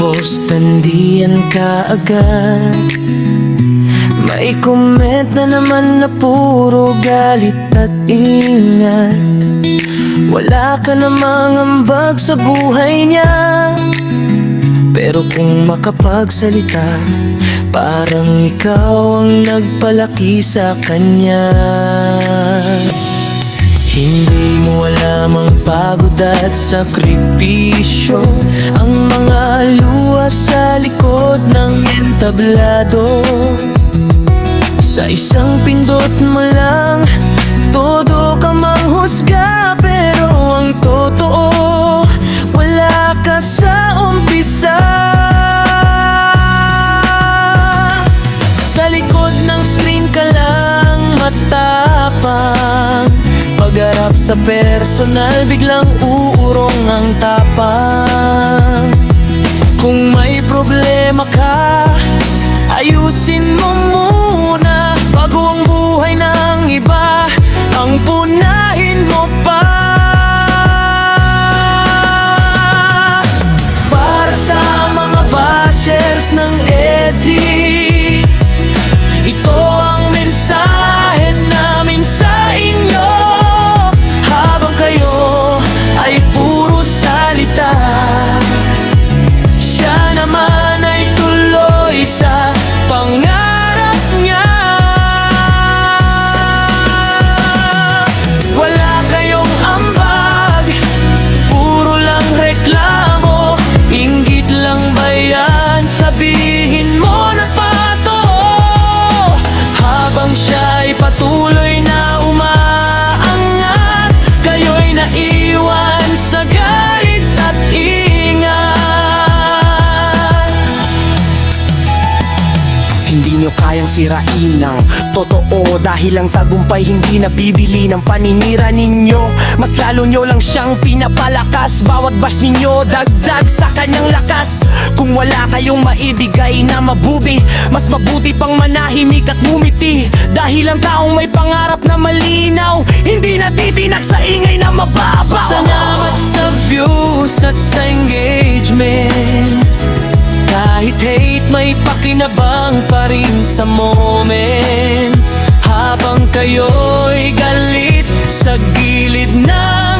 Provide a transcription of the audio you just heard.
post, nandiyan ka agad. May comment na naman na puro galit at ingat. Wala ka namang ambag sa buhay niya, pero kung makapagsalita, parang ikaw ang nagpalaki sa kanya. Hindi mo alam ang pagod at sakripisyo, ang mga luha sa likod ng entablado. Sa isang pindot mo lang, todo ka manghusga, pero ang totoo, wala ka sa umpisa. Sa likod ng screen ka lang matapang, pagharap sa personal, biglang uurong ang tapang. Kung may problema ka, ayusin mo muna, bago ang buhay ng iba ang punahin mo pa. Para sa mga bashers ng EDSI, ito ang mensahe namin sa inyo. Habang kayo ay puro salita, siya naman ay tuloy sa pangarap niya. Wala kayong ambag, puro lang reklamo. Inggit lang ba yan? Sabihin mo na pato. Habang siya'y patuloy na umaangat, kayo'y naiwan sa galit at ingat. Hindi nyo kayang sirain ng totoo, dahil ang tagumpay hindi nabibili ng paninira ninyo. Mas lalo nyo lang siyang pinapalakas, bawat bash ninyo dagdag sa kanyang lakas. Kung wala kayong maibigay na mabuti, mas mabuti pang manahimik at ngumiti. Dahil ang taong may pangarap na malinaw, hindi natitinak sa ingay na mababaw. Salamat sa views at sa engagement. Kahit hate, may pakinabang pa rin sa moment. Habang kayo'y galit sa gilid ng